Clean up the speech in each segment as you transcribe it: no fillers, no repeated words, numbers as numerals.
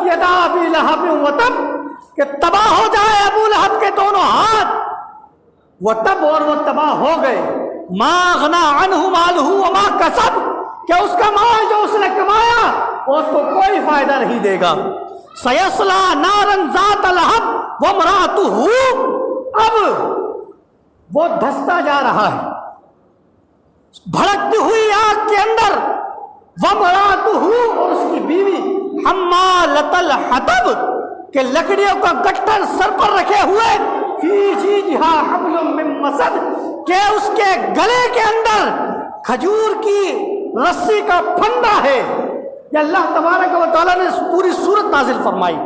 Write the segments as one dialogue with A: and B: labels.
A: यदा अबी लहब व तब, कि तबाह हो जाए अबू लहब के दोनों हाथ, वो तब और वो तबाह हो गए। मा गना अनहु मालहु व मा कसब, कि उसका माल जो उसने कमाया वो उसको कोई फायदा नहीं देगा। सयस्ला नारन ज़ात लहब व इम्राअतुहु, अब वो धंसता जा रहा है भड़कती हुई आग के अंदर। व इम्राअतुहु, और उसकी बीवी हम्मालतल हतब, के लकड़ियों का गट्ठर सर पर रखे हुए, फी जीजिहा हब्लुम मिन मसद, के उसके गले के अंदर खजूर की रस्सी का फंदा है। ये अल्लाह तबारक व तआला ने पूरी सूरत नाजिल फरमाई।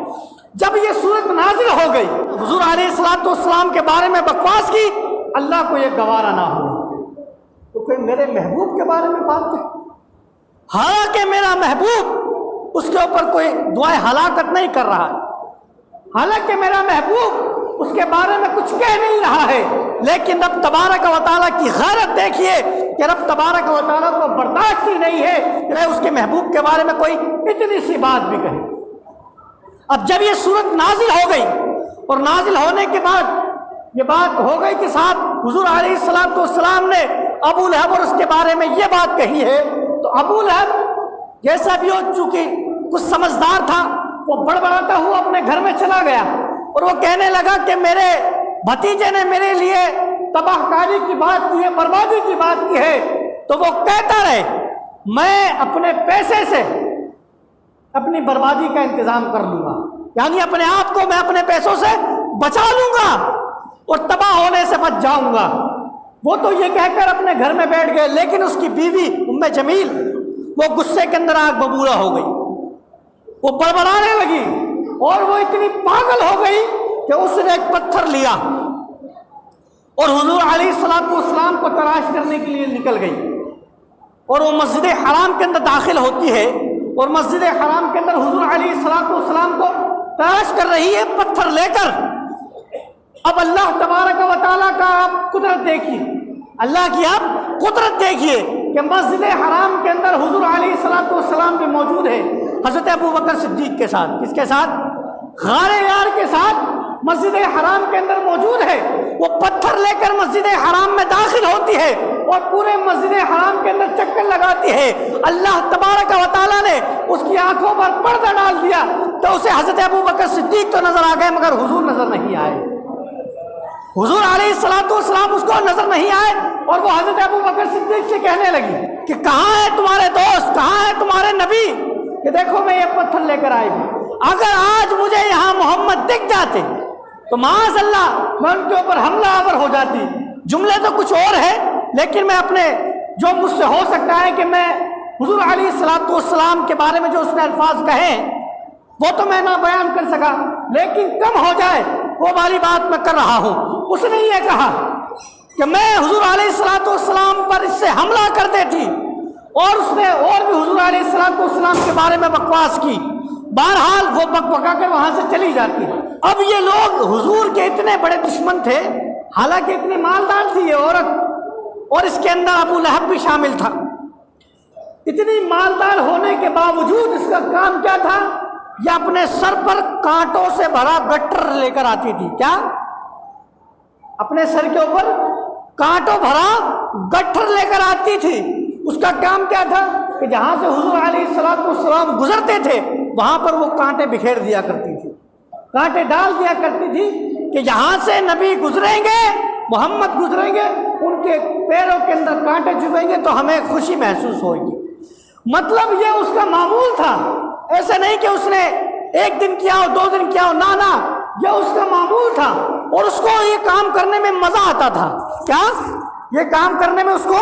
A: जब ये सूरत नाजिल हो गई, हुजूर अलैहिस्सलातु वस्सलाम के बारे में बकवास की, अल्लाह को ये गवारा ना हो तो कोई मेरे महबूब के बारे में बात करे। हालांकि मेरा महबूब, उसके ऊपर कोई दुआए हलाकत नहीं कर रहा है, हालांकि मेरा महबूब उसके बारे में कुछ कह नहीं रहा है, लेकिन रब तबारक व तआला की गैरत देखिए कि रब तबारक व तआला को बर्दाश्त ही नहीं है कि उसके महबूब के बारे में कोई इतनी सी बात भी कहे। अब जब ये सूरत नाजिल हो गई, और नाजिल होने के बाद ये बात हो गई कि साथ हुजूर अलैहिस्सलातु वस्सलाम ने अबू लहब और उसके बारे में ये बात कही है, तो अबू लहब जैसा भी हो, चूंकि कुछ समझदार था, वो बड़बड़ाता हुआ अपने घर में चला गया और वो कहने लगा कि मेरे भतीजे ने मेरे लिए तबाहकारी की बात की है, बर्बादी की बात की है। तो वो कहता रहे, मैं अपने पैसे से अपनी बर्बादी का इंतजाम कर लूंगा, यानी अपने आप को मैं अपने पैसों से बचा लूंगा और तबाह होने से बच जाऊंगा। वो तो ये कहकर अपने घर में बैठ गए, लेकिन उसकी बीवी उम्मे जमील वो गुस्से के अंदर आग बबूला हो गई, वो बड़बड़ाने लगी और वो इतनी पागल हो गई कि उसने एक पत्थर लिया और हुजूर अलैहिस्सलातु वस्सलाम को तलाश करने के लिए निकल गई। और वो मस्जिद हराम के अंदर दाखिल होती है और मस्जिद हराम के अंदर हुजूर अलैहिस्सलातु वस्सलाम को तलाश कर रही है पत्थर लेकर। अब अल्लाह तबारक व तआला का आप कुदरत देखिए, अल्लाह की आप कुदरत देखिए कि मस्जिद हराम के अंदर हुजूर अलैहिस्सलातु वस्सलाम भी मौजूद है, हज़रत अबू बकर सिद्दीक के साथ। किसके साथ? गारे यार के साथ मस्जिद हराम के अंदर मौजूद है। वो पत्थर लेकर मस्जिद हराम में दाखिल होती है और पूरे मस्जिद हराम के अंदर चक्कर लगाती है। अल्लाह तबारक व तआला ने उसकी आंखों पर पर्दा डाल दिया, तो उसे हज़रत अबू बकर सिद्दीक तो नजर आ गए, मगर हुजूर नजर नहीं आए। हुजूर अलैहिस्सलातु वस्सलाम उसको नजर नहीं आए और वो हज़रत अबू बकर सिद्दीक से कहने लगी कि कहाँ है तुम्हारे दोस्त, कहाँ है तुम्हारे नबी, कि देखो मैं ये पत्थर लेकर आई हूँ। अगर आज मुझे यहाँ मोहम्मद दिख जाते तो माज़अल्लाह मैं उनके ऊपर हमला आवर हो जाती। जुमले तो कुछ और है, लेकिन मैं अपने जो मुझसे हो सकता है कि मैं हुजूर अलैहिस्सलातु वस्सलाम के बारे में जो उसने अल्फाज कहे वो तो मैं ना बयान कर सका, लेकिन कम हो जाए वो वाली बात मैं कर रहा हूँ। उसने ये कहा कि मैं हुजूर अलैहिस्सलातु वस्सलाम पर इससे हमला कर देती, और उसने और भी हुजूर अलैहिस्सलातु वस्सलाम के बारे में बकवास की। बहरहाल वो बकबका कर वहां से चली जाती। अब ये लोग हुजूर के इतने बड़े दुश्मन थे, हालांकि इतनी मालदार थी ये औरत, और इसके अंदर अबू लहब भी शामिल था। इतनी मालदार होने के बावजूद इसका काम क्या था? यह अपने सर पर कांटों से भरा गट्ठर लेकर आती थी। क्या? अपने सर के ऊपर कांटों भरा गट्ठर लेकर आती थी। उसका काम क्या था कि जहां से हुजूर अलैहिस्सलातु वस्सलाम गुजरते थे वहां पर वो कांटे बिखेर दिया करती थी, कांटे डाल दिया करती थी कि जहां से नबी गुजरेंगे, मोहम्मद गुजरेंगे, उनके पैरों के अंदर कांटे चुभेंगे तो हमें खुशी महसूस होगी। मतलब ये उसका मामूल था। ऐसा नहीं कि उसने एक दिन किया हो, 2 दिन किया हो, ना ना, यह उसका मामूल था और उसको ये काम करने में मजा आता था। क्या? ये काम करने में उसको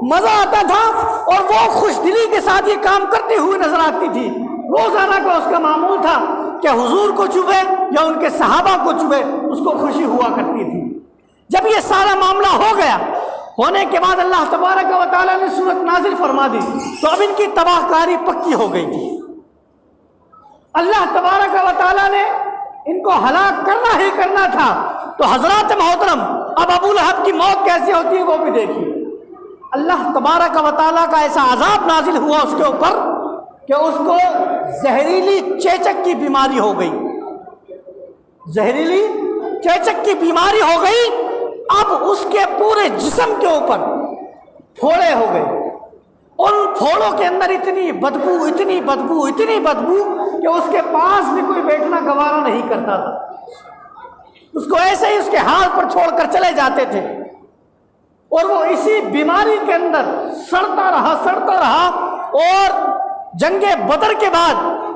A: मजा आता था और वो खुशदिली के साथ ये काम करती हुई नजर आती थी। रोजाना का उसका मामूल था कि हुजूर को चुभे या उनके सहाबा को चुभे, उसको खुशी हुआ करती थी। जब ये सारा मामला हो गया, होने के बाद अल्लाह तबारक व तआला ने सूरत नाजिल फरमा दी, तो अब इनकी तबाहकारी पक्की हो गई थी। अल्लाह तबारक व तआला ने इनको हलाक करना ही करना था। तो हजरात मोहतरम, अब अबू लहब की मौत कैसी होती है वो भी देखिए। अल्लाह तबारक व तआला का ऐसा अजाब नाजिल हुआ उसके ऊपर کہ اس کو زہریلی چیچک کی بیماری ہو گئی، زہریلی چیچک کی بیماری ہو گئی۔ اب اس کے پورے جسم کے اوپر پھوڑے ہو گئے، ان پھوڑوں کے اندر اتنی بدبو اتنی بدبو اتنی بدبو کہ اس کے پاس بھی کوئی بیٹھنا گوارا نہیں کرتا تھا، اس کو ایسے ہی اس کے حال پر چھوڑ کر چلے جاتے تھے، اور وہ اسی بیماری کے اندر سڑتا رہا، اور جنگ بدر کے بعد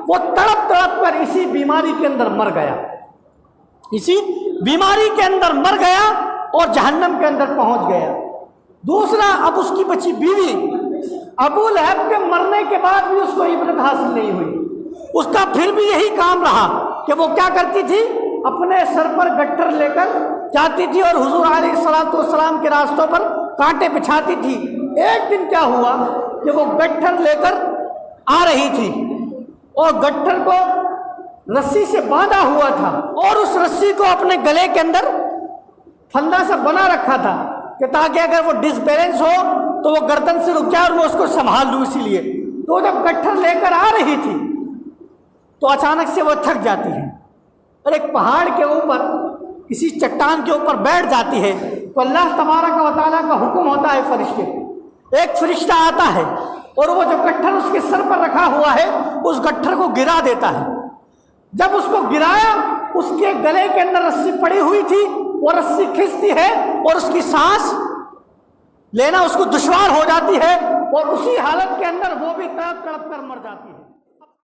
A: وہ تڑپ تڑپ کر اسی بیماری کے اندر مر گیا، اسی بیماری کے اندر مر گیا اور جہنم کے اندر پہنچ گیا۔ دوسرا، اب اس کی بچی بیوی ابو لہب کے مرنے کے بعد بھی اس کو عبرت حاصل نہیں ہوئی، اس کا پھر بھی یہی کام رہا کہ وہ کیا کرتی تھی، اپنے سر پر گٹھر لے کر جاتی تھی اور حضور علیہ الصلوۃ والسلام کے راستوں پر کانٹے بچھاتی تھی۔ ایک دن کیا ہوا کہ وہ گٹھر لے کر آ رہی تھی اور گٹھر کو رسی سے باندھا ہوا تھا، اور اس رسی کو اپنے گلے کے اندر پھندا سے بنا رکھا تھا کہ تاکہ اگر وہ ڈس بیلنس ہو تو وہ گردن سے رک جائے اور میں اس کو سنبھال لوں۔ اسی لیے تو جب گٹھر لے کر آ رہی تھی تو اچانک سے وہ تھک جاتی ہے اور ایک پہاڑ کے اوپر کسی چٹان کے اوپر بیٹھ جاتی ہے، تو اللہ تبارک و تعالیٰ کا حکم ہوتا ہے فرشتے کو، ایک فرشتہ آتا ہے اور وہ جو گٹھر اس کے سر پر رکھا ہوا ہے اس گٹھر کو گرا دیتا ہے۔ جب اس کو گرایا، اس کے گلے کے اندر رسی پڑی ہوئی تھی، وہ رسی کھنچتی ہے اور اس کی سانس لینا اس کو دشوار ہو جاتی ہے، اور اسی حالت کے اندر وہ بھی تڑپ تڑپ کر مر جاتی ہے۔